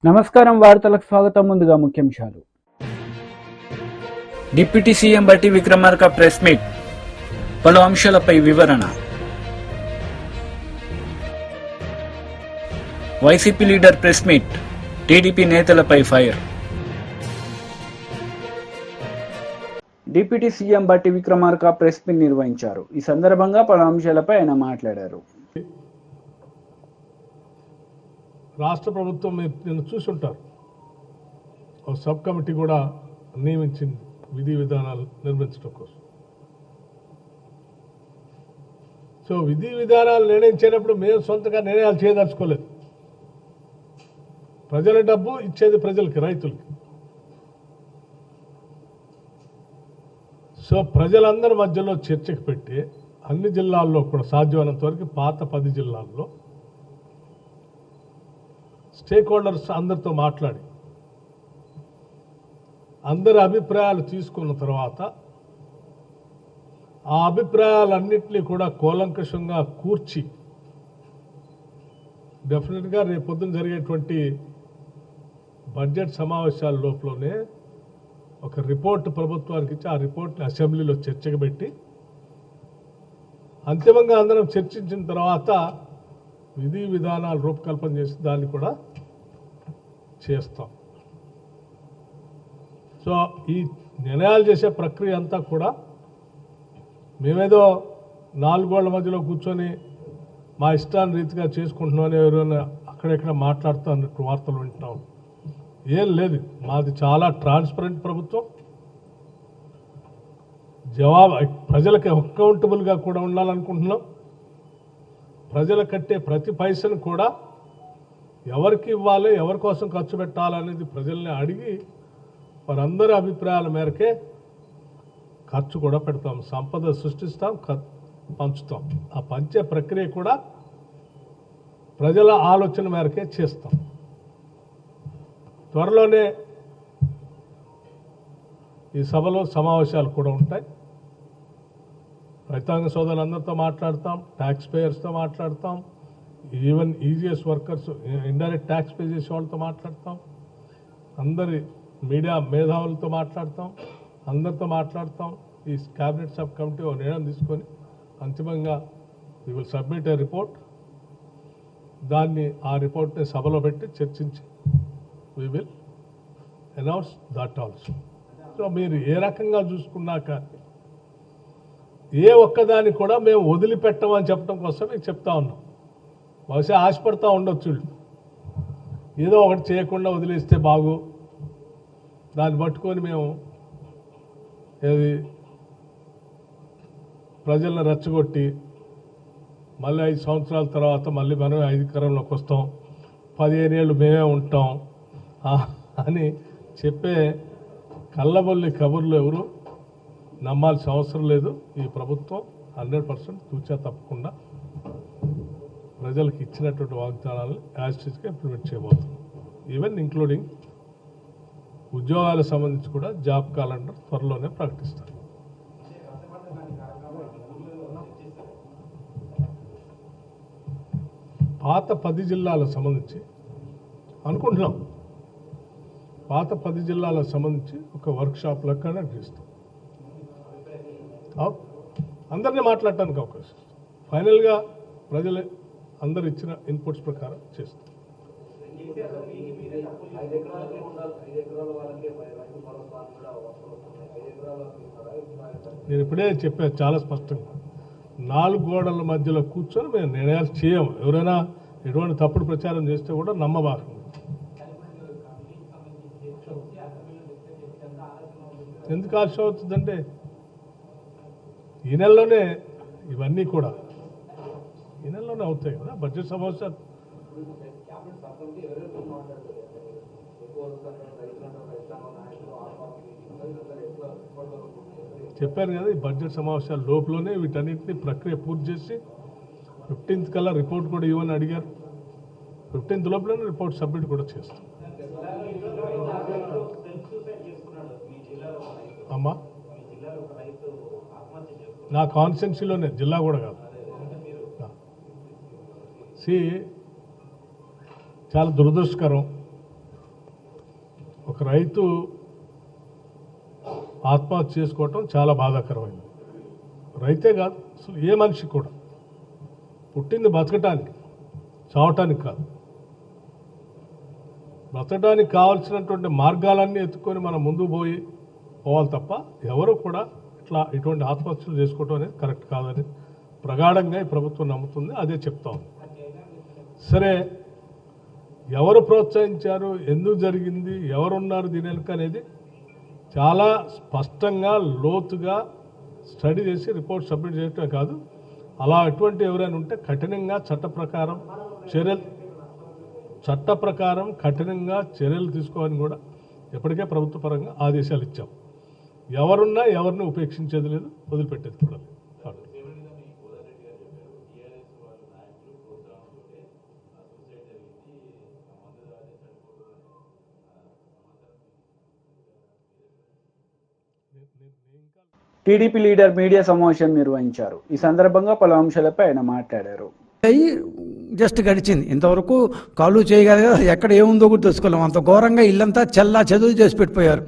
నమస్కారం, వార్తలకు స్వాగతం. ముందుగా ముఖ్యాంశాలు. డిప్యూటీ సీఎం బట్టి విక్రమార్క ప్రెస్ మీట్, పలు అంశాలపై వివరణ. YCP leader press meet, TDP నేతలపై ఫైర్. డిప్యూటీ సీఎం బట్టి విక్రమార్క ప్రెస్ మీట్ నిర్వహించారు. ఈ సందర్భంగా పలు అంశాలపై ఆయన మాట్లాడారు. రాష్ట్ర ప్రభుత్వం నిన్ను చూసి ఉంటారు, ఒక సబ్ కమిటీ కూడా నియమించింది విధి విధానాలు నిర్మించడం కోసం. సో విధి విధానాలు నిర్ణయించేటప్పుడు మేము సొంతగా నిర్ణయాలు చేయదలుచుకోలేదు. ప్రజల డబ్బు ఇచ్చేది ప్రజలకి, రైతులకి. సో ప్రజలందరి మధ్యలో చర్చకు పెట్టి అన్ని జిల్లాల్లో కూడా సాధ్యమైనంత వరకు పాత 10 జిల్లాల్లో స్టేక్ హోల్డర్స్ అందరితో మాట్లాడి అందరి అభిప్రాయాలు తీసుకున్న తర్వాత ఆ అభిప్రాయాలన్నింటినీ కూడా కూలంకషంగా కూర్చి డెఫినెట్గా రేపు పొద్దున జరిగేటువంటి బడ్జెట్ సమావేశాల లోపలనే ఒక రిపోర్ట్ ప్రభుత్వానికి ఇచ్చి ఆ రిపోర్ట్ని అసెంబ్లీలో చర్చకు పెట్టి అంతిమంగా అందరం చర్చించిన తర్వాత విధి విధానాలు రూపకల్పన చేసి దాన్ని కూడా చేస్తాం. సో ఈ నిర్ణయాలు చేసే ప్రక్రియ అంతా కూడా మేమేదో 4 గోళ్ల మధ్యలో కూర్చొని మా ఇష్టాన్ని రీతిగా చేసుకుంటున్నామని ఎవరైనా అక్కడెక్కడ మాట్లాడుతూ అన్నట్టు వార్తలు వింటున్నాం. ఏం లేదు, మాది చాలా ట్రాన్స్పరెంట్ ప్రభుత్వం. ప్రజలకు అకౌంటబుల్గా కూడా ఉండాలనుకుంటున్నాం. ప్రజల కట్టే ప్రతి పైసను కూడా ఎవరికి ఇవ్వాలి, ఎవరి కోసం ఖర్చు పెట్టాలనేది ప్రజల్ని అడిగి వారందరి అభిప్రాయాల మేరకే ఖర్చు కూడా పెడతాం. సంపద సృష్టిస్తాం, పంచుతాం. ఆ పంచే ప్రక్రియ కూడా ప్రజల ఆలోచన మేరకే చేస్తాం. త్వరలోనే ఈ సభలో సమావేశాలు కూడా ఉంటాయి. రైతాంగ సోదరులందరితో మాట్లాడతాం, ట్యాక్స్ పేయర్స్తో మాట్లాడతాం, even EGS workers, indirect tax pay చేసే వాళ్ళతో మాట్లాడతాం, అందరి మీడియా మేధావులతో మాట్లాడతాం, అందరితో మాట్లాడతాం. ఈ క్యాబినెట్ సబ్ కమిటీ ఒక నిర్ణయం తీసుకొని అంతిమంగా we will submit A report. దాన్ని ఆ రిపోర్ట్ని సభలో పెట్టి చర్చించి we will announce that also. So మీరు ఏ రకంగా చూసుకున్నాక ఏ ఒక్కదాన్ని కూడా మేము వదిలిపెట్టమని చెప్పడం కోసం మీకు చెప్తా ఉన్నాం. బహుశా ఆశపడతా ఉండొచ్చు, ఏదో ఒకటి చేయకుండా వదిలేస్తే బాగు, దాన్ని పట్టుకొని మేము ఏది ప్రజలను రెచ్చగొట్టి మళ్ళీ 5 సంవత్సరాల తర్వాత మళ్ళీ మనం అధికారంలోకి వస్తాం, 15 ఏళ్ళు మేమే ఉంటాం అని చెప్పే కళ్ళబొల్లి కబుర్లు ఎవరు నమ్మాల్సిన అవసరం లేదు. ఈ ప్రభుత్వం 100% తూచా తప్పకుండా ప్రజలకు ఇచ్చినటువంటి వాగ్దానాలను యాజిటీస్గా ఇంప్లిమెంట్ చేయబోతున్నాం. ఈవెన్ ఇంక్లూడింగ్ ఉద్యోగాలకు సంబంధించి కూడా జాబ్ క్యాలెండర్ త్వరలోనే ప్రకటిస్తారు. పాత 10 జిల్లాలకు సంబంధించి అనుకుంటున్నాం. పాత 10 జిల్లాలకు సంబంధించి ఒక వర్క్షాప్లో కండక్ట్ చేస్తాం. అందరినీ మాట్లాడటానికి అవకాశం. ఫైనల్గా ప్రజలే అందరు ఇచ్చిన ఇన్పుట్స్ ప్రకారం చేస్తాం. నేను ఇప్పుడే చెప్పాను చాలా స్పష్టంగా, 4 గోడల మధ్యలో కూర్చొని మేము నిర్ణయాలు చేయము. ఎవరైనా ఎటువంటి తప్పుడు ప్రచారం చేస్తే కూడా నమ్మబారు. ఎందుకు ఆలస్యం అవుతుందంటే ఈ నెలలోనే ఇవన్నీ కూడా ఈ నెలలోనే అవుతాయి కదా బడ్జెట్ సమావేశాలు. చెప్పాను కదా, ఈ బడ్జెట్ సమావేశాల లోపలనే వీటన్నింటినీ ప్రక్రియ పూర్తి చేసి 15th కల్లా రిపోర్ట్ కూడా ఇవ్వని అడిగారు. 15th లోపల రిపోర్ట్ సబ్మిట్ కూడా చేస్తాం. అమ్మా నా కాన్స్టిట్యున్సీలోనే, జిల్లా కూడా కాదు. చాలా దురదృష్టకరం, ఒక రైతు ఆత్మహత్య చేసుకోవటం చాలా బాధాకరమైంది. రైతే కాదు, అసలు ఏ మనిషి కూడా పుట్టింది బతకటానికి, చావటానికి కాదు. బతకడానికి కావాల్సినటువంటి మార్గాలన్నీ ఎత్తుకొని మనం ముందుకు పోవాలి తప్ప ఎవరు కూడా ఇటువంటి ఆత్మహత్యలు చేసుకోవటం అనేది కరెక్ట్ కాదని ప్రగాఢంగా ఈ ప్రభుత్వం నమ్ముతుంది. అదే చెప్తా ఉంది. సరే, ఎవరు ప్రోత్సహించారు, ఎందుకు జరిగింది, ఎవరున్నారు దీని వెనుక అనేది చాలా స్పష్టంగా లోతుగా స్టడీ చేసి రిపోర్ట్ సబ్మిట్ చేయటమే కాదు, అలా ఎటువంటి ఎవరైనా ఉంటే కఠినంగా చట్ట ప్రకారం కఠినంగా చర్యలు తీసుకోవాలని కూడా ఎప్పటికే ప్రభుత్వ పరంగా ఆదేశాలు ఇచ్చాం. ఎవరున్నా ఎవరిని ఉపేక్షించేది లేదు, వదిలిపెట్టేది కూడా లేదు. టీడీపీ లీడర్ మీడియా సమావేశం నిర్వహించారు. ఈ సందర్భంగా పలు అంశాలపై ఆయన మాట్లాడారు. జస్ట్ గడిచింది, ఇంతవరకు కాలు చేయగలిగా ఎక్కడ ఏముందో కూడా తెలుసుకోలేం. అంత ఘోరంగా ఇల్లంతా చెల్లా చెదురు చేసి పెట్టిపోయారు.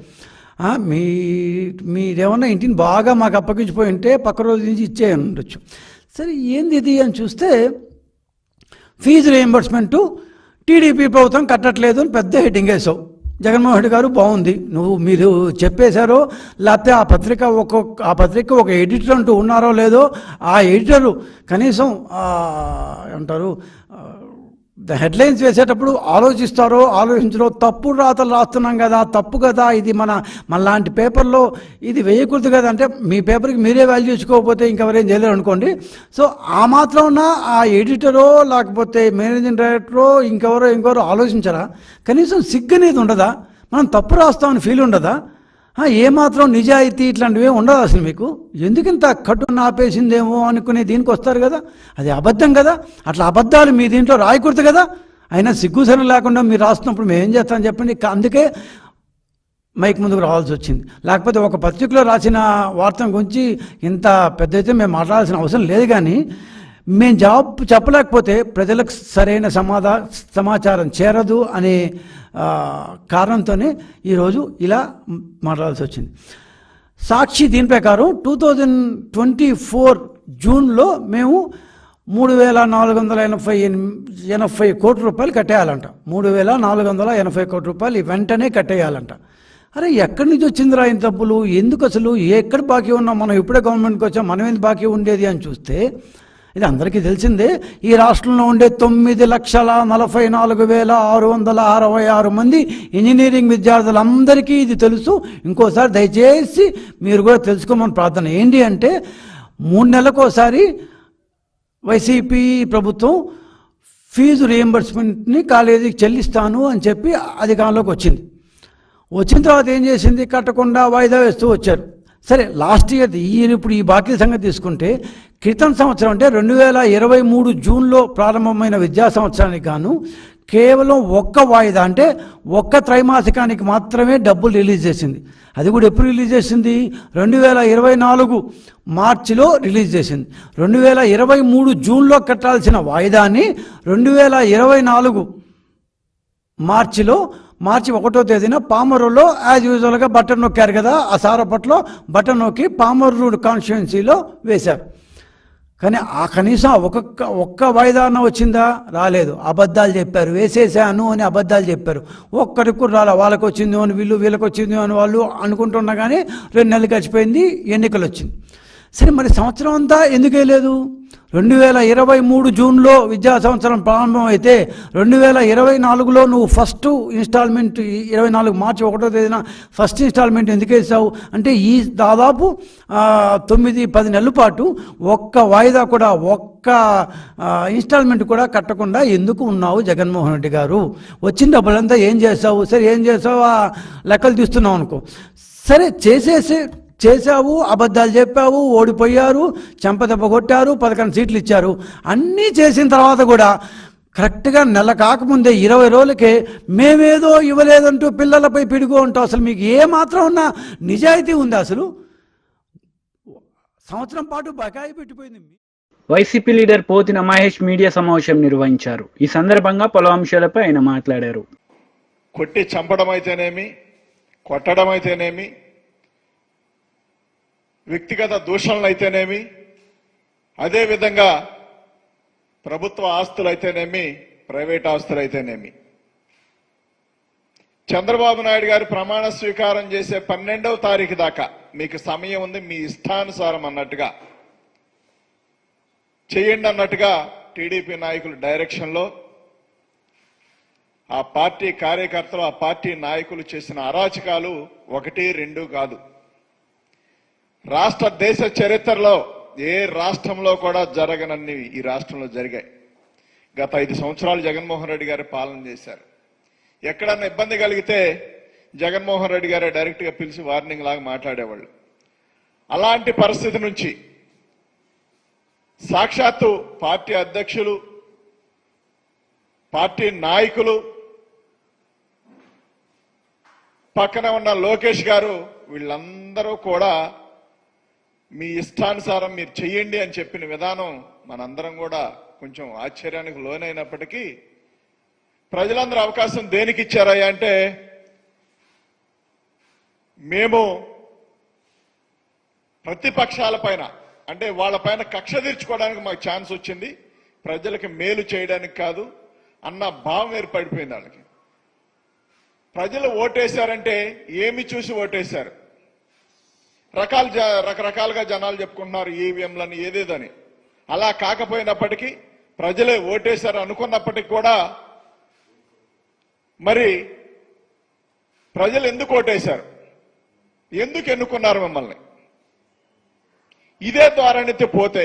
మీరేమన్నా ఇంటిని బాగా మాకు అప్పగించిపోయి ఉంటే పక్క రోజు నుంచి ఇచ్చే ఉండొచ్చు. సరే, ఏంది ఇది అని చూస్తే ఫీజు రీయింబర్స్మెంటు టీడీపీ ప్రభుత్వం కట్టట్లేదు అని పెద్ద హెడ్డింగ్ వేసావు. జగన్మోహన్ రెడ్డి గారు బాగుంది, మీరు చెప్పేశారో లేకపోతే ఆ పత్రిక ఒక ఎడిటర్ అంటూ ఉన్నారో లేదో, ఆ ఎడిటరు కనీసం అంటారు హెడ్లైన్స్ వేసేటప్పుడు ఆలోచించరో, తప్పుడు రాతలు రాస్తున్నాం కదా, తప్పు కదా, ఇది మనలాంటి పేపర్లో ఇది వేయకూడదు కదా అంటే మీ పేపర్కి మీరే వాల్యూ ఇచ్చుకోకపోతే ఇంకెవరేం చేయలేరు అనుకోండి. సో ఆ మాత్రం ఉన్న ఆ ఎడిటరో లేకపోతే మేనేజింగ్ డైరెక్టరో ఇంకెవరో ఆలోచించరా? కనీసం సిగ్గు అనేది ఉండదా? మనం తప్పు రాస్తామని ఫీల్ ఉండదా? ఏమాత్రం నిజాయితీ ఇట్లాంటివి ఉండదు అసలు మీకు. ఎందుకింత కట్టున ఆపేసిందేమో అనుకునే దీనికి వస్తారు కదా, అది అబద్ధం కదా. అట్లా అబద్ధాలు మీ దీంట్లో రాయకూడదు కదా. అయినా సిగ్గుసరం లేకుండా మీరు రాస్తున్నప్పుడు మేము ఏం చేస్తామని చెప్పండి. అందుకే మైక్ ముందుకు రావాల్సి వచ్చింది. లేకపోతే ఒక పత్రికలో రాసిన వార్త గురించి ఇంత పెద్ద అయితే మేము మాట్లాడాల్సిన అవసరం లేదు. కానీ మేము జవాబు చెప్పలేకపోతే ప్రజలకు సరైన సమాచారం చేరదు అనే కారణంతోనే ఈరోజు ఇలా మాట్లాడాల్సి వచ్చింది. సాక్షి దీని ప్రకారం 2024 జూన్లో మేము 3,480 కోట్ల రూపాయలు కట్టేయాలంట. 3,480 కోట్ల రూపాయలు వెంటనే కట్టేయాలంట. అరే, ఎక్కడి నుంచి వచ్చిందిరా ఇంత డబ్బులు? ఎందుకు అసలు ఎక్కడ బాకీ ఉన్నాం? మనం ఇప్పుడే గవర్నమెంట్కి వచ్చాం, మనం ఎందుకు బాకీ ఉండేది అని చూస్తే ఇది అందరికీ తెలిసిందే. ఈ రాష్ట్రంలో ఉండే 9,44,666 మంది ఇంజనీరింగ్ విద్యార్థులందరికీ ఇది తెలుసు. ఇంకోసారి దయచేసి మీరు కూడా తెలుసుకోమని ప్రార్థన. ఏంటి అంటే 3 నెలలకోసారి వైసీపీ ప్రభుత్వం ఫీజు రీయింబర్స్మెంట్ని కాలేజీకి చెల్లిస్తాను అని చెప్పి అధికారంలోకి వచ్చింది. వచ్చిన తర్వాత ఏం చేసింది? కట్టకుండా వాయిదా వేస్తూ వచ్చారు. సరే, లాస్ట్ ఇయర్ ఇప్పుడు ఈ బాకీల సంగతి తీసుకుంటే క్రితం సంవత్సరం అంటే 2023 జూన్లో ప్రారంభమైన విద్యా సంవత్సరానికి గాను కేవలం ఒక్క వాయిదా అంటే ఒక్క త్రైమాసికానికి మాత్రమే డబ్బులు రిలీజ్ చేసింది. అది కూడా ఎప్పుడు రిలీజ్ చేసింది? 2024 మార్చిలో రిలీజ్ చేసింది. 2023 జూన్లో కట్టాల్సిన వాయిదాన్ని 2024 మార్చి 1వ తేదీన పామరులో యాజ్ యూజువల్గా బటన్ నొక్కారు కదా, ఆ సారపట్లో బటన్ నొక్కి పామరు కాన్స్టిట్యుయెన్సీలో వేశారు. కానీ కనీసం ఒక్క వాయిదాన వచ్చిందా? రాలేదు. అబద్ధాలు చెప్పారు, వేసేసాను అని అబద్ధాలు చెప్పారు. ఒక్కరికి కూడా రాలే. వాళ్ళకి వచ్చింది అని వీళ్ళకి వచ్చింది అని వాళ్ళు అనుకుంటున్నా కానీ 2 నెలలు గడిచిపోయింది, ఎన్నికలు వచ్చింది. సరే, మరి సంవత్సరం అంతా ఎందుకు వేయలేదు? 2023 జూన్లో విద్యా సంవత్సరం ప్రారంభం అయితే 2024లో నువ్వు ఫస్ట్ ఇన్స్టాల్మెంట్ 24 మార్చి 1వ తేదీన ఫస్ట్ ఇన్స్టాల్మెంట్ ఎందుకు వేసావు అంటే ఈ దాదాపు 9-10 నెలల పాటు ఒక్క వాయిదా కూడా ఒక్క ఇన్స్టాల్మెంట్ కూడా కట్టకుండా ఎందుకు ఉన్నావు జగన్మోహన్ రెడ్డి గారు? వచ్చిన డబ్బులంతా ఏం చేసావు? సరే, ఏం చేసావు లెక్కలు తీస్తున్నావు అనుకో. సరే, చేశావు, అబద్ధాలు చెప్పావు, ఓడిపోయారు, చెంపదెబ్బ కొట్టారు, 11 సీట్లు ఇచ్చారు. అన్నీ చేసిన తర్వాత కూడా కరెక్ట్గా నెల కాకముందే 20 రోజులకే మేమేదో ఇవ్వలేదంటూ పిల్లలపై పిడుగు అంటూ అసలు మీకు ఏమాత్రం ఉన్న నిజాయితీ ఉంది? అసలు సంవత్సరం పాటు బకాయి పెట్టిపోయింది. వైసీపీ లీడర్ పోతిన మహేష్ మీడియా సమావేశం నిర్వహించారు. ఈ సందర్భంగా పలు అంశాలపై ఆయన మాట్లాడారు. కొట్టి చంపడం అయితేనేమి, కొట్టడం అయితేనేమి, వ్యక్తిగత దూషణలు అయితేనేమి, అదేవిధంగా ప్రభుత్వ ఆస్తులు అయితేనేమి, ప్రైవేట్ ఆస్తులు అయితేనేమి, చంద్రబాబు నాయుడు గారు ప్రమాణ స్వీకారం చేసే 12వ తారీఖు దాకా మీకు సమయం ఉంది, మీ ఇష్టానుసారం అన్నట్టుగా చేయండి అన్నట్టుగా టీడీపీ నాయకుల డైరెక్షన్లో ఆ పార్టీ కార్యకర్తలు, ఆ పార్టీ నాయకులు చేసిన అరాచకాలు 1, 2 కాదు. రాష్ట్ర దేశ చరిత్రలో ఏ రాష్ట్రంలో కూడా జరగనన్ని ఈ రాష్ట్రంలో జరిగాయి. గత 5 సంవత్సరాలు జగన్మోహన్ రెడ్డి గారు పాలన చేశారు. ఎక్కడన్నా ఇబ్బంది కలిగితే జగన్మోహన్ రెడ్డి గారే డైరెక్ట్గా పిలిచి వార్నింగ్ లాగా మాట్లాడేవాళ్ళు. అలాంటి పరిస్థితి నుంచి సాక్షాత్తు పార్టీ అధ్యక్షులు, పార్టీ నాయకులు, పక్కన ఉన్న లోకేష్ గారు వీళ్ళందరూ కూడా మీ ఇష్టానుసారం మీరు చెయ్యండి అని చెప్పిన విధానం మనందరం కూడా కొంచెం ఆశ్చర్యానికి లోనైనప్పటికీ ప్రజలందరూ అవకాశం దేనికి ఇచ్చారయ్యా అంటే, మేము ప్రతిపక్షాల పైన అంటే వాళ్ళ పైన కక్ష తీర్చుకోవడానికి మాకు ఛాన్స్ వచ్చింది, ప్రజలకు మేలు చేయడానికి కాదు అన్న భావం ఏర్పడిపోయింది వాళ్ళకి. ప్రజలు ఓటేశారంటే ఏమి చూసి ఓటేశారు? రకరకాలుగా జనాలు చెప్పుకుంటున్నారు ఈవీఎంలని ఏదేదని. అలా కాకపోయినప్పటికీ ప్రజలే ఓటేశారు అనుకున్నప్పటికీ కూడా మరి ప్రజలు ఎందుకు ఓటేశారు, ఎందుకు ఎన్నుకున్నారు మిమ్మల్ని? ఇదే ద్వారానైతే పోతే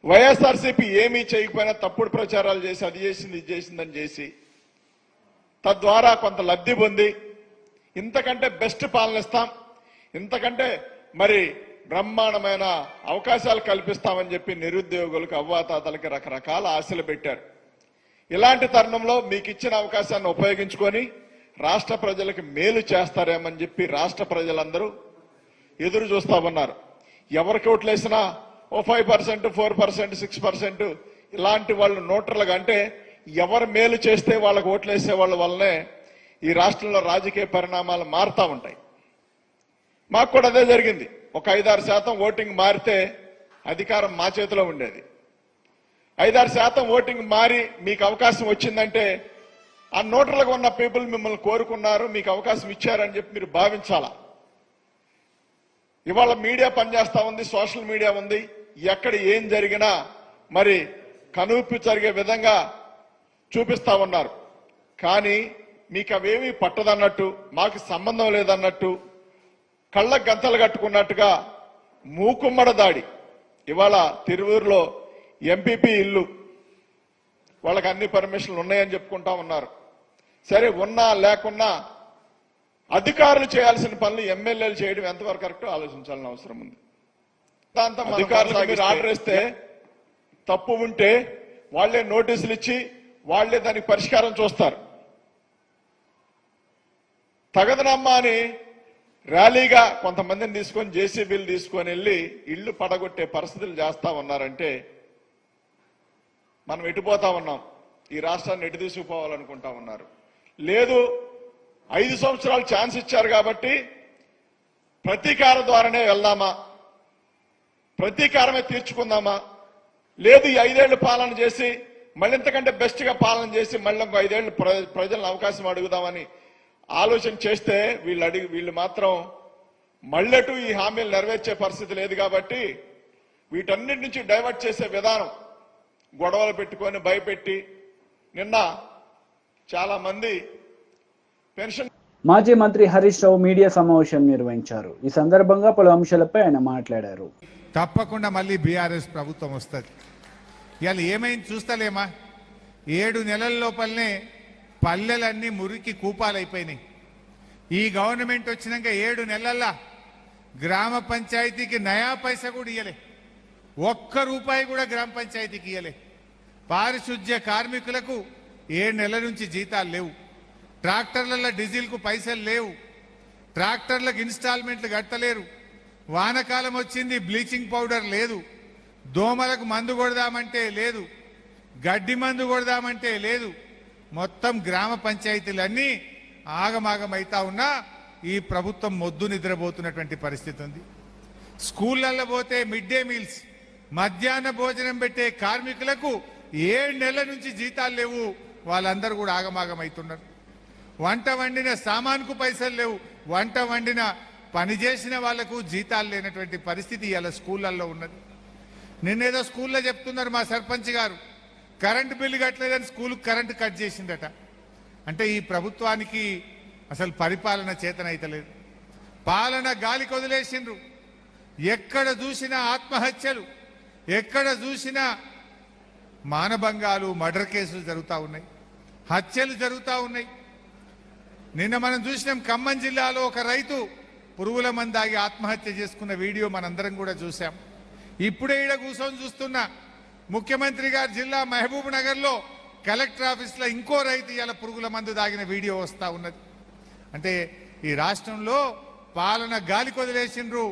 వైఎస్ఆర్సీపీ ఏమీ చేయకపోయినా తప్పుడు ప్రచారాలు చేసి అది చేసింది ఇది చేసిందని చేసి తద్వారా కొంత లబ్ధి పొంది ఇంతకంటే బెస్ట్ పాలన ఇస్తాం, ఇంతకంటే మరి బ్రహ్మాండమైన అవకాశాలు కల్పిస్తామని చెప్పి నిరుద్యోగులకు, అవ్వాతాతలకి రకరకాల ఆశలు పెట్టారు. ఇలాంటి తరుణంలో మీకు ఇచ్చిన అవకాశాన్ని ఉపయోగించుకొని రాష్ట్ర ప్రజలకు మేలు చేస్తారేమని చెప్పి రాష్ట్ర ప్రజలందరూ ఎదురు చూస్తా ఉన్నారు. ఎవరికి ఓట్లేసినా ఓ 5%, 4%, 6% ఇలాంటి వాళ్ళు నోటర్లుగా అంటే ఎవరు మేలు చేస్తే వాళ్ళకు ఓట్లేసే వాళ్ళ వల్లనే ఈ రాష్ట్రంలో రాజకీయ పరిణామాలు మారుతూ ఉంటాయి. మాకు కూడా అదే జరిగింది. ఒక 5-6% ఓటింగ్ మారితే అధికారం మా చేతిలో ఉండేది. 5-6% ఓటింగ్ మారి మీకు అవకాశం వచ్చిందంటే ఆ నోటర్లుగా ఉన్న పీపుల్ మిమ్మల్ని కోరుకున్నారు, మీకు అవకాశం ఇచ్చారని చెప్పి మీరు భావించాలా. ఇవాళ మీడియా పనిచేస్తా ఉంది, సోషల్ మీడియా ఉంది. ఎక్కడ ఏం జరిగినా మరి కనువిప్పు జరిగే విధంగా చూపిస్తా ఉన్నారు. కానీ మీకు అవేమీ పట్టదన్నట్టు, మాకు సంబంధం లేదన్నట్టు, కళ్ళకు గంతలు కట్టుకున్నట్టుగా మూకుమ్మడ దాడి. ఇవాళ తిరువూరులో ఎంపీపీ ఇల్లు, వాళ్ళకి అన్ని పర్మిషన్లు ఉన్నాయని చెప్పుకుంటా ఉన్నారు. సరే, ఉన్నా లేకున్నా అధికారులు చేయాల్సిన పనులు ఎమ్మెల్యేలు చేయడం ఎంతవరకు కరెక్టో ఆలోచించాలని అవసరం ఉంది. దాంతో అధికారులకు మీరు ఆర్డర్ ఇస్తే తప్పు ఉంటే వాళ్లే నోటీసులు ఇచ్చి వాళ్లే దానికి పరిష్కారం చూస్తారు. తగదనమ్మా అని ర్యాలీగా కొంతమందిని తీసుకొని జేసీబీలు తీసుకొని వెళ్ళి ఇళ్లు పడగొట్టే పరిస్థితులు చేస్తా ఉన్నారంటే మనం ఎటుపోతా ఉన్నాం? ఈ రాష్ట్రాన్ని ఎటు తీసుకుపోవాలనుకుంటా ఉన్నారు. లేదు, 5 సంవత్సరాలు ఛాన్స్ ఇచ్చారు కాబట్టి ప్రతీకార ద్వారానే వెళ్దామా, ప్రతీకారమే తీర్చుకుందామా, లేదు ఈ 5 ఏళ్లు పాలన చేసి మళ్ళీ ఇంతకంటే బెస్ట్ గా పాలన చేసి మళ్ళీ ఇంకో 5 ఏళ్లు ప్రజలను అవకాశం అడుగుదామని ఆలోచన చేస్తే వీళ్ళు మాత్రం మళ్ళెటు ఈ హామీలు నెరవేర్చే పరిస్థితి లేదు. కాబట్టి వీటన్నిటి నుంచి డైవర్ట్ చేసే విధానం, గొడవలు పెట్టుకొని భయపెట్టి నిన్న చాలా మంది పెన్షన్. మాజీ మంత్రి హరీష్ రావు మీడియా సమావేశం నిర్వహించారు. ఈ సందర్భంగా పలు అంశాలపై ఆయన మాట్లాడారు. తప్పకుండా మళ్ళీ బీఆర్ఎస్ ప్రభుత్వం వస్తుంది. ఇవాళ ఏమైంది చూస్తలేమా? 7 నెలల లోపలనే పల్లెలన్నీ మురికి కూపాలైపోయినాయి. ఈ గవర్నమెంట్ వచ్చినాక 7 నెలల్లో గ్రామ పంచాయతీకి నయా పైసా కూడా ఇయ్యలే, ఒక్క రూపాయి కూడా గ్రామ పంచాయతీకి ఇయ్యలే. పారిశుద్ధ్య కార్మికులకు 7 నెలల నుంచి జీతాలు లేవు, ట్రాక్టర్లలో డీజిల్కు పైసలు లేవు, ట్రాక్టర్లకు ఇన్స్టాల్మెంట్లు కట్టలేరు, వానకాలం వచ్చింది బ్లీచింగ్ పౌడర్ లేదు, దోమలకు మందు కొడదామంటే లేదు, గడ్డి మందు కొడదామంటే లేదు. మొత్తం గ్రామ పంచాయతీలన్నీ ఆగమాగమైతా ఉన్నా ఈ ప్రభుత్వం మొద్దు నిద్రపోతున్నటువంటి పరిస్థితి ఉంది. స్కూళ్ళల్లో పోతే మిడ్ డే మీల్స్, మధ్యాహ్న భోజనం పెట్టే కార్మికులకు 7 నెలల నుంచి జీతాలు లేవు, వాళ్ళందరూ కూడా ఆగమాగమవుతున్నారు. వంట వండిన సామాన్కు పైసలు లేవు, వంట వండిన పని చేసిన వాళ్లకు జీతాలు లేనటువంటి పరిస్థితి ఇలా స్కూళ్ళల్లో ఉన్నది. నిన్నేదో స్కూల్లో చెప్తున్నారు మా సర్పంచ్ గారు, కరెంటు బిల్లు కట్టలేదని స్కూల్కి కరెంటు కట్ చేసిందట. అంటే ఈ ప్రభుత్వానికి అసలు పరిపాలన చేతనైతలేదు, పాలన గాలికి వదిలేసిండ్రు. ఎక్కడ చూసినా ఆత్మహత్యలు, ఎక్కడ చూసినా మానభంగాలు, మర్డర్ కేసులు జరుగుతూ ఉన్నాయి, హత్యలు జరుగుతూ ఉన్నాయి. నిన్న మనం చూసినాం ఖమ్మం జిల్లాలో ఒక రైతు పురుగుల మందు తాగి ఆత్మహత్య చేసుకున్న వీడియో మనందరం కూడా చూసాం. ఇప్పుడే ఈడ కూర్చొని చూస్తున్నా ముఖ్యమంత్రి గారి జిల్లా మహబూబ్ నగర్లో కలెక్టర్ ఆఫీస్లో ఇంకో రైతు ఇలా పురుగుల మందు తాగిన వీడియో వస్తూ ఉన్నది. అంటే ఈ రాష్ట్రంలో పాలన గాలి కొదిలేసిండ్రు.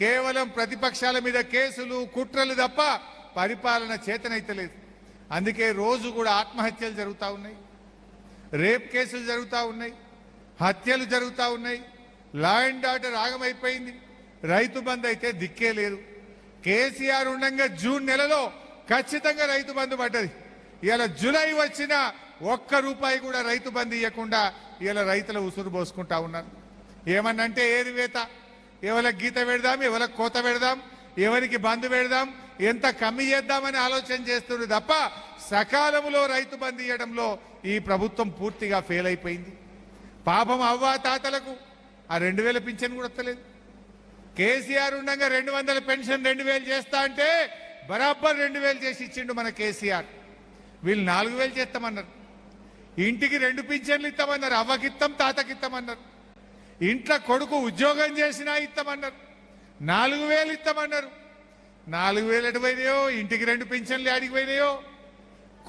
కేవలం ప్రతిపక్షాల మీద కేసులు, కుట్రలు తప్ప పరిపాలన చేతనైతలేదు. అందుకే రోజు కూడా ఆత్మహత్యలు జరుగుతూ ఉన్నాయి, రేప్ కేసులు జరుగుతూ ఉన్నాయి, హత్యలు జరుగుతూ ఉన్నాయి. లా అండ్ ఆర్డర్ ఆగమైపోయింది. రైతు బంధు అయితే దిక్కే లేదు. కేసీఆర్ ఉండగా జూన్ నెలలో ఖచ్చితంగా రైతు బంధు పడ్డది. ఇలా జూలై వచ్చినా ₹1 కూడా రైతు బంధు ఇవ్వకుండా ఇలా రైతుల ఉసురు పోసుకుంటా ఉన్నారు. ఏమన్నంటే ఏరివేత, ఎవరికి గీత పెడదాం, ఎవరికి కోత పెడదాం, ఎవరికి బంధు పెడదాం, ఎంత కమ్మి చేద్దామని ఆలోచన చేస్తుంది తప్ప సకాలంలో రైతు బంధు ఇవ్వడంలో ఈ ప్రభుత్వం పూర్తిగా ఫెయిల్ అయిపోయింది. పాపం అవ్వా తాతలకు ఆ 2000 పింఛన్ కూడా వస్తలేదు. కేసీఆర్ ఉండగా 200 పెన్షన్ 2000 చేస్తా అంటే బరాబర్ 2000 చేసి ఇచ్చిండు మన కేసీఆర్. వీళ్ళు 4000 చేస్తామన్నారు. ఇంటికి 2 పింఛన్లు ఇస్తామన్నారు. అవ్వకిత్తం, తాతకిత్తామన్నారు. ఇంట్లో కొడుకు ఉద్యోగం చేసినా ఇస్తామన్నారు. 4000 ఇస్తామన్నారు. 4000 ఎటుపోయినాయో, ఇంటికి 2 పింఛన్లు అడిగిపోయినాయో,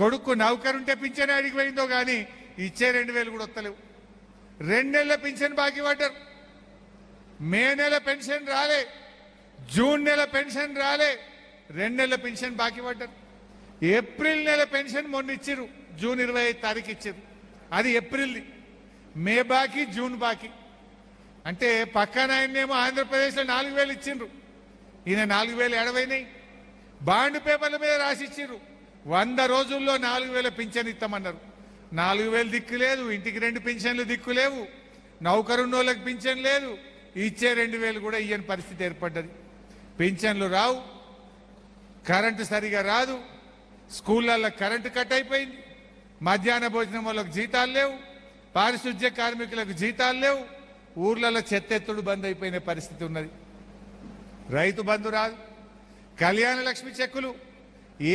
కొడుకు నౌకరుంటే పింఛన్ అడిగిపోయిందో కానీ ఇచ్చే 2000 కూడా వస్తలేవు. 2 నెలల పింఛన్ బాకీ పడ్డారు. మే నెల పెన్షన్ రాలే, జూన్ నెల పెన్షన్ రాలే, 2 నెలల పెన్షన్ బాకీ పడ్డారు. ఏప్రిల్ నెల పెన్షన్ మొన్న ఇచ్చిర్రు, జూన్ 25 తారీఖు ఇచ్చారు. అది ఏప్రిల్ది. మే బాకీ, జూన్ బాకీ. అంటే పక్కన ఆయనేమో ఆంధ్రప్రదేశ్లో 4000 ఇచ్చిండ్రు, ఈయన 4000 ఎడవైనాయి. బాండ్ పేపర్ల మీద రాసి ఇచ్చిర్రు. 100 రోజుల్లో 4000 పింఛన్ ఇస్తామన్నారు. 4000 దిక్కు లేదు, ఇంటికి 2 పింఛన్లు దిక్కు లేవు, నౌకరున్నోళ్ళకి పింఛన్ లేదు, ఇచ్చే 2000 కూడా ఇయ్యని పరిస్థితి ఏర్పడ్డది. పింఛన్లు రావు, కరెంటు సరిగా రాదు, స్కూళ్ళల్లో కరెంటు కట్ అయిపోయింది, మధ్యాహ్న భోజనం వాళ్ళకి జీతాలు లేవు, పారిశుద్ధ్య కార్మికులకు జీతాలు లేవు, ఊర్లలో చెత్తెత్తుడు బంద్ అయిపోయిన పరిస్థితి ఉన్నది. రైతు బంధు రాదు, కళ్యాణ లక్ష్మి చెక్కులు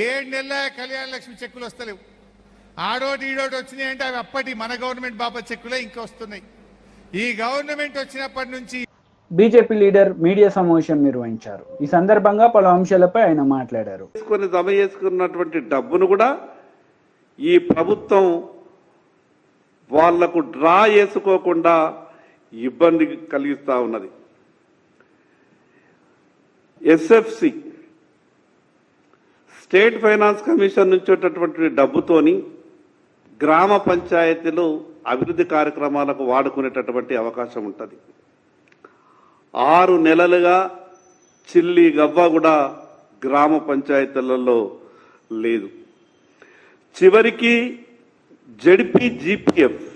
7 నెలల కళ్యాణ లక్ష్మి చెక్కులు వస్తలేవు. ఆడోటి ఈడోటి వచ్చినాయి అంటే అవి అప్పటి మన గవర్నమెంట్ బాబా చెక్కులే ఇంకా వస్తున్నాయి. ఈ గవర్నమెంట్ వచ్చినప్పటి నుంచి బీజేపీ లీడర్ మీడియా సమావేశం నిర్వహించారు. ఈ సందర్భంగా పలు అంశాలపై ఆయన మాట్లాడారు. జమ చేసుకున్నటువంటి డబ్బును కూడా ఈ ప్రభుత్వం వాళ్లకు డ్రా చేసుకోకుండా ఇబ్బంది కలిగిస్తా ఉన్నది. ఎస్ఎఫ్సి స్టేట్ ఫైనాన్స్ కమిషన్ నుంచి వచ్చేటటువంటి డబ్బుతోని గ్రామ పంచాయతీలు అభివృద్ధి కార్యక్రమాలకు వాడుకునేటటువంటి అవకాశం ఉంటుంది. 6 నెలలుగా చిల్లి గవ్వ కూడా గ్రామ పంచాయతీలలో లేదు. చివరికి జెడ్పీజీపీఎఫ్,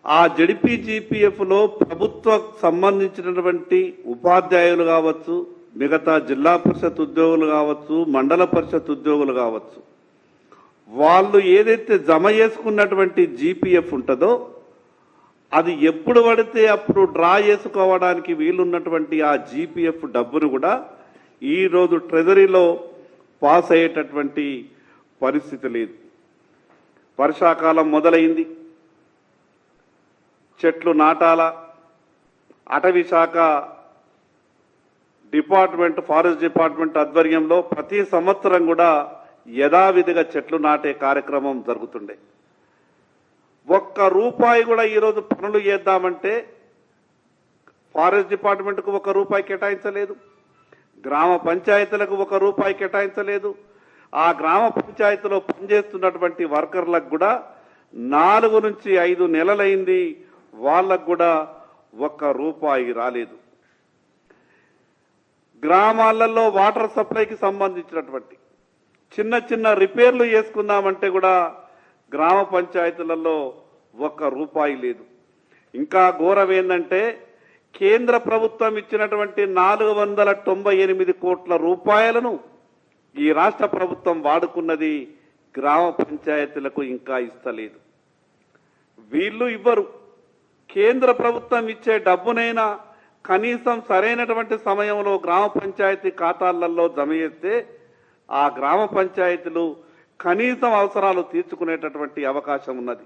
ఆ జెడ్పీజీపీఎఫ్లో ప్రభుత్వ సంబంధించినటువంటి ఉపాధ్యాయులు కావచ్చు, మిగతా జిల్లా పరిషత్ ఉద్యోగులు కావచ్చు, మండల పరిషత్ ఉద్యోగులు కావచ్చు, వాళ్ళు ఏదైతే జమ చేసుకున్నటువంటి జీపీఎఫ్ ఉంటుందో అది ఎప్పుడు పడితే అప్పుడు డ్రా చేసుకోవడానికి వీలున్నటువంటి ఆ జీపీఎఫ్ డబ్బును కూడా ఈరోజు ట్రెజరీలో పాస్ అయ్యేటటువంటి పరిస్థితి లేదు. వర్షాకాలం మొదలైంది, చెట్లు నాటాల. అటవీ శాఖ డిపార్ట్మెంట్, ఫారెస్ట్ డిపార్ట్మెంట్ ఆధ్వర్యంలో ప్రతి సంవత్సరం కూడా యథావిధిగా చెట్లు నాటే కార్యక్రమం జరుగుతుండే. ఒక్క రూపాయి కూడా ఈరోజు పనులు చేద్దామంటే ఫారెస్ట్ డిపార్ట్మెంట్కు ₹1 కేటాయించలేదు, గ్రామ పంచాయతీలకు ₹1 కేటాయించలేదు. ఆ గ్రామ పంచాయతీలో పనిచేస్తున్నటువంటి వర్కర్లకు కూడా 4 నుంచి 5 నెలలైంది, వాళ్ళకు కూడా ₹1 రాలేదు. గ్రామాలలో వాటర్ సప్లైకి సంబంధించినటువంటి చిన్న చిన్న రిపేర్లు చేసుకుందామంటే కూడా గ్రామ పంచాయతీలలో ₹1 లేదు. ఇంకా ఘోరం ఏంటంటే కేంద్ర ప్రభుత్వం ఇచ్చినటువంటి 498 కోట్ల రూపాయలను ఈ రాష్ట్ర ప్రభుత్వం వాడుకున్నది గ్రామ పంచాయతీలకు ఇంకా ఇస్తలేదు. వీళ్ళు ఇవ్వరు. కేంద్ర ప్రభుత్వం ఇచ్చే డబ్బునైనా కనీసం సరైనటువంటి సమయంలో గ్రామ పంచాయతీ ఖాతాలలో జమ చేస్తే ఆ గ్రామ పంచాయతీలు కనీసం అవసరాలు తీర్చుకునేటటువంటి అవకాశం ఉన్నది.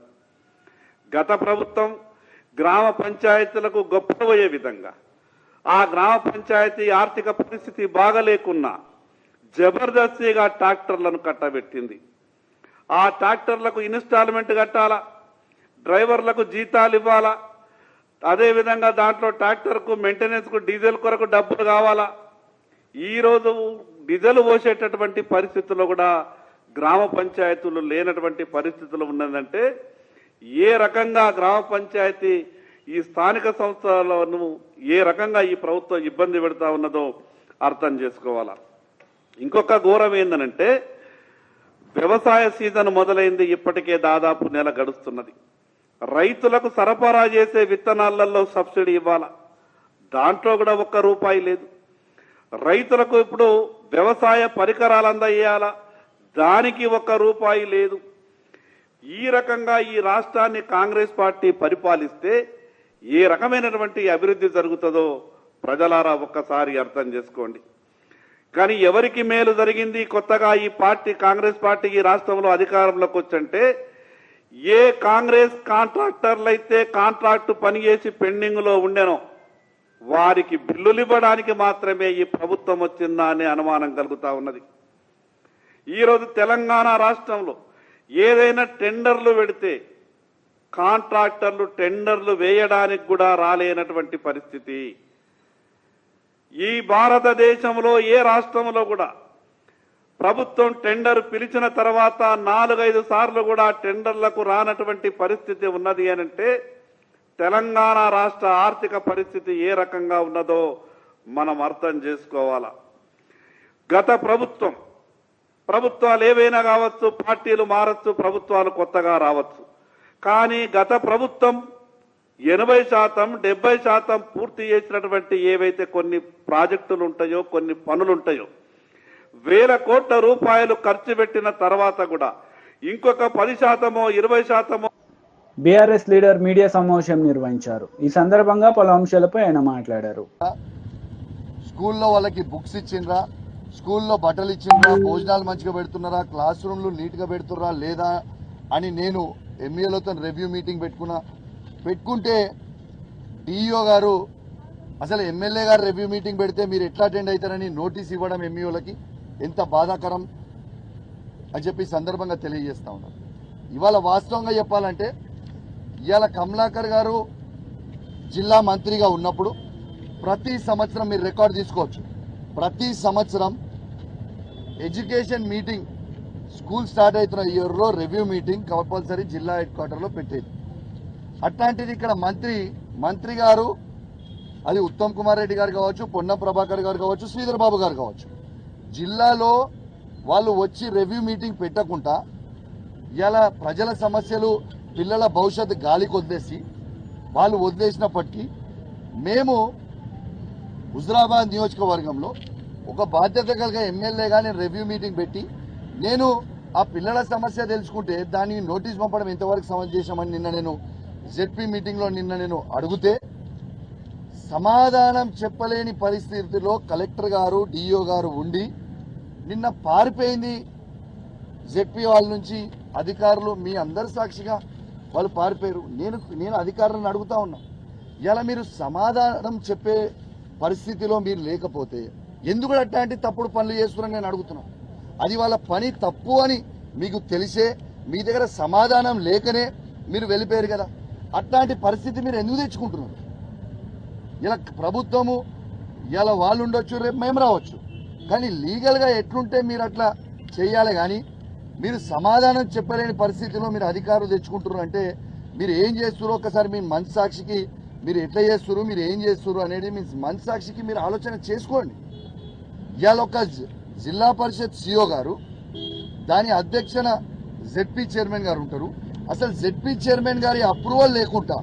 గత ప్రభుత్వం గ్రామ పంచాయతీలకు గొప్పపోయే విధంగా ఆ గ్రామ పంచాయతీ ఆర్థిక పరిస్థితి బాగలేకున్నా జబర్దస్తిగా ట్రాక్టర్లను కట్టబెట్టింది. ఆ ట్రాక్టర్లకు ఇన్స్టాల్మెంట్ కట్టాలా, డ్రైవర్లకు జీతాలు ఇవ్వాలా, అదేవిధంగా దాంట్లో ట్రాక్టర్కు మెయింటెనెన్స్కు డీజిల్ కొరకు డబ్బులు కావాలా. ఈరోజు డీజిల్ పోసేటటువంటి పరిస్థితుల్లో కూడా గ్రామ పంచాయతీలు లేనటువంటి పరిస్థితులు ఉన్నదంటే ఏ రకంగా గ్రామ పంచాయతీ ఈ స్థానిక సంస్థలను ఏ రకంగా ఈ ప్రభుత్వం ఇబ్బంది పెడతా ఉన్నదో అర్థం చేసుకోవాలా. ఇంకొక ఘోరం ఏందనంటే వ్యవసాయ సీజన్ మొదలైంది, ఇప్పటికే దాదాపు నెల గడుస్తున్నది. రైతులకు సరఫరా చేసే విత్తనాలలో సబ్సిడీ ఇవ్వాలా, దాంట్లో కూడా ₹1 లేదు. రైతులకు ఇప్పుడు వ్యవసాయ పరికరాలు అందజేయాలా, దానికి ₹1 లేదు. ఈ రకంగా ఈ రాష్ట్రాన్ని కాంగ్రెస్ పార్టీ పరిపాలిస్తే ఏ రకమైనటువంటి అభివృద్ధి జరుగుతుందో ప్రజలారా ఒక్కసారి అర్థం చేసుకోండి. కానీ ఎవరికి మేలు జరిగింది కొత్తగా ఈ పార్టీ కాంగ్రెస్ పార్టీ ఈ రాష్ట్రంలో అధికారంలోకి వచ్చంటే ఏ కాంగ్రెస్ కాంట్రాక్టర్లు అయితే కాంట్రాక్టు పనిచేసి పెండింగ్లో ఉండెనో వారికి బిల్లులు ఇవ్వడానికి మాత్రమే ఈ ప్రభుత్వం వచ్చిందా అనే అనుమానం కలుగుతా ఉన్నది. ఈరోజు తెలంగాణ రాష్ట్రంలో ఏదైనా టెండర్లు పెడితే కాంట్రాక్టర్లు టెండర్లు వేయడానికి కూడా రాలేనటువంటి పరిస్థితి. ఈ భారతదేశంలో ఏ రాష్ట్రంలో కూడా ప్రభుత్వం టెండర్ పిలిచిన తర్వాత 4-5 సార్లు కూడా టెండర్లకు రానటువంటి పరిస్థితి ఉన్నది అనంటే తెలంగాణ రాష్ట్ర ఆర్థిక పరిస్థితి ఏ రకంగా ఉన్నదో మనం అర్థం చేసుకోవాలా. గత ప్రభుత్వాలు ఏవైనా కావచ్చు, పార్టీలు మారచ్చు, ప్రభుత్వాలు కొత్తగా రావచ్చు, కానీ గత ప్రభుత్వం 80%, 70% పూర్తి చేసినటువంటి ఏవైతే కొన్ని ప్రాజెక్టులు ఉంటాయో, కొన్ని పనులు ఉంటాయో, వేల కోట్ల రూపాయలు ఖర్చు పెట్టిన తర్వాత కూడా ఇంకొక 10%, 20% బీఆర్ఎస్ లీడర్ మీడియా సమావేశం నిర్వహించారు. ఈ సందర్భంగా పలు అంశాలపై ఆయన మాట్లాడారు. స్కూల్లో వాళ్ళకి బుక్స్ ఇచ్చిండ్రా, స్కూల్లో బట్టలు ఇచ్చిండ్రా, భోజనాలు మంచిగా పెడుతున్నారా, క్లాస్ రూమ్లు నీట్గా పెడుతున్నారా లేదా అని నేను ఎంఈఓలతో రివ్యూ మీటింగ్ పెట్టుకుంటే డిఈఓ గారు అసలు ఎమ్మెల్యే గారు రివ్యూ మీటింగ్ పెడితే మీరు ఎట్లా అటెండ్ అవుతారని నోటీస్ ఇవ్వడం ఎంఈఓలకి ఎంత బాధాకరం అని చెప్పి సందర్భంగా తెలియజేస్తా ఉన్నారు. ఇవాళ వాస్తవంగా చెప్పాలంటే ఇవాళ కమలాకర్ గారు జిల్లా మంత్రిగా ఉన్నప్పుడు ప్రతి సంవత్సరం మీరు రికార్డు తీసుకోవచ్చు, ప్రతి సంవత్సరం ఎడ్యుకేషన్ మీటింగ్ స్కూల్ స్టార్ట్ అవుతున్న ఇయర్లో రివ్యూ మీటింగ్ కంపల్సరీ జిల్లా హెడ్ క్వార్టర్లో పెట్టేది. అట్లాంటిది ఇక్కడ మంత్రి గారు, అది ఉత్తమ్ కుమార్ రెడ్డి గారు కావచ్చు, పొన్నం ప్రభాకర్ గారు కావచ్చు, శ్రీధర్ బాబు గారు కావచ్చు, జిల్లాలో వాళ్ళు వచ్చి రివ్యూ మీటింగ్ పెట్టకుండా ఇలా ప్రజల సమస్యలు, పిల్లల భవిష్యత్తు గాలికి వదిలేసి వాళ్ళు వదిలేసినప్పటికీ మేము హుజరాబాద్ నియోజకవర్గంలో ఒక బాధ్యత కలిగిన ఎమ్మెల్యేగా నేను రివ్యూ మీటింగ్ పెట్టి నేను ఆ పిల్లల సమస్య తెలుసుకుంటే దానికి నోటీస్ పంపడం ఎంతవరకు సమంజసమని నిన్న నేను జెడ్పీ మీటింగ్లో నేను అడిగితే సమాధానం చెప్పలేని పరిస్థితిలో కలెక్టర్ గారు, డిఈఓ గారు ఉండి నిన్న పారిపోయింది. జెడ్పీ వాళ్ళ నుంచి అధికారులు మీ అందరి సాక్షిగా వాళ్ళు పారిపోయారు. నేను అధికారులను అడుగుతా ఉన్నా, ఇలా మీరు సమాధానం చెప్పే పరిస్థితిలో మీరు లేకపోతే ఎందుకు అట్లాంటి తప్పుడు పనులు చేస్తున్నారని నేను అడుగుతున్నాను. అది వాళ్ళ పని తప్పు అని మీకు తెలిసే మీ దగ్గర సమాధానం లేకనే మీరు వెళ్ళిపోయారు కదా. అట్లాంటి పరిస్థితి మీరు ఎందుకు తెచ్చుకుంటున్నారు? ఇలా ప్రభుత్వము ఇలా వాళ్ళు ఉండొచ్చు, రేపు మేము రావచ్చు, కానీ లీగల్గా ఎట్లుంటే మీరు అట్లా చేయాలి. కానీ మీరు సమాధానం చెప్పలేని పరిస్థితిలో మీరు అధికారులు తెచ్చుకుంటున్నారు అంటే మీరు ఏం చేస్తున్నారు ఒకసారి మీ మనస్సాక్షికి మీరు ఎట్లా చేస్తున్నారు, మీరు ఏం చేస్తున్నారు అనేది మీ మనస్సాక్షికి మీరు ఆలోచన చేసుకోండి. ఇవాళ ఒక జిల్లా పరిషత్ సిఓ గారు, దాని అధ్యక్షన జెడ్పీ చైర్మన్ గారు ఉంటారు. అసలు జెడ్పీ చైర్మన్ గారి అప్రూవల్ లేకుండా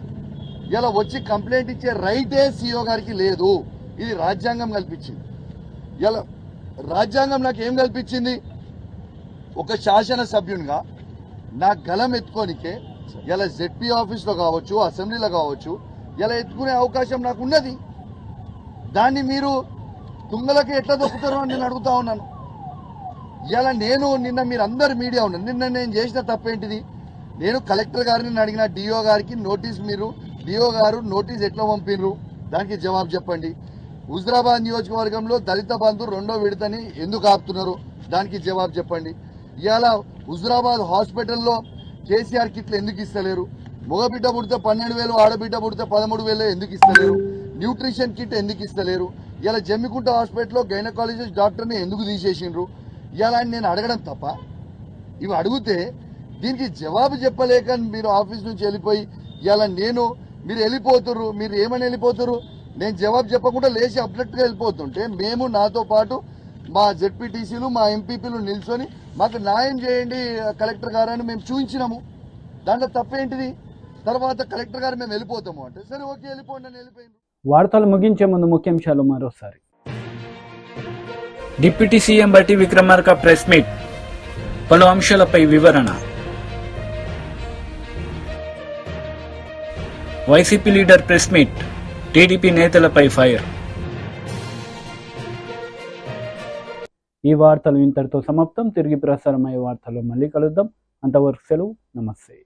ఇలా వచ్చి కంప్లైంట్ ఇచ్చే రైటే సిఓ గారికి లేదు. ఇది రాజ్యాంగం కల్పించింది. ఇలా రాజ్యాంగం నాకు ఏం కల్పించింది? ఒక శాసన సభ్యునిగా నా గలం ఎత్తుకోనికే ఇలా జెడ్పీ ఆఫీస్లో కావచ్చు, అసెంబ్లీలో కావచ్చు, ఇలా ఎత్తుకునే అవకాశం నాకు ఉన్నది. దాన్ని మీరు తుంగలకి ఎట్లా దొక్కుతారో అని నేను అడుగుతా ఉన్నాను. ఇలా నిన్న మీరు అందరు మీడియా ఉన్నారు, నిన్న నేను చేసిన తప్పేంటిది? నేను కలెక్టర్ గారిని అడిగిన, డిఓ గారికి నోటీస్, మీరు డిఓ గారు నోటీస్ ఎట్లా పంపినరు దానికి జవాబు చెప్పండి. హుజరాబాద్ నియోజకవర్గంలో దళిత బంధు 2వ విడతని ఎందుకు ఆపుతున్నారు దానికి జవాబు చెప్పండి. ఇవాళ హుజరాబాద్ హాస్పిటల్లో కేసీఆర్ కిట్లు ఎందుకు ఇస్తలేరు? మగబిడ్డ పుడితే 12,000, ఆడబిడ్డ పుడితే 13,000 ఎందుకు ఇస్తలేరు? న్యూట్రిషన్ కిట్ ఎందుకు ఇస్తలేరు? ఇలా జమ్మికుంట హాస్పిటల్లో గైనకాలజిస్ట్ డాక్టర్ని ఎందుకు తీసేసిండ్రు? ఇలా నేను అడగడం తప్ప, ఇవి అడిగితే దీనికి జవాబు చెప్పలేక మీరు ఆఫీస్ నుంచి వెళ్ళిపోయి ఇలా మీరు వెళ్ళిపోతున్నారు. మీరు ఏమని వెళ్ళిపోతారు? నేను జవాబు చెప్పకుండా లేచి అబ్జెక్ట్గా వెళ్ళిపోతుంటే మేము, నాతో పాటు మా జెడ్పీటీసీలు, మా ఎంపీపీలు నిల్చొని మాకు న్యాయం చేయండి కలెక్టర్ గారు అని మేము చూపించినాము. దాంట్లో తప్పేంటిది? తర్వాత కలెక్టర్ గారు మేము వెళ్ళిపోతాము అంటే సరే ఓకే వెళ్ళిపోండి అని వెళ్ళిపోయింది. వార్తలు ముగించే ముందు ముఖ్యాంశాలు మరోసారి. డిప్యూటీ సీఎం బట్టి విక్రమార్క ప్రెస్ మీట్, పలు అంశాలపై వివరణ. YCP leader press meet, TDP నేతలపై ఫైర్. ఈ వార్తలు ఇంతటితో సమాప్తం. తిరిగి ప్రసారమయ్యే వార్తల్లో మళ్ళీ కలుద్దాం. అంతవరకు సెలవు. నమస్తే.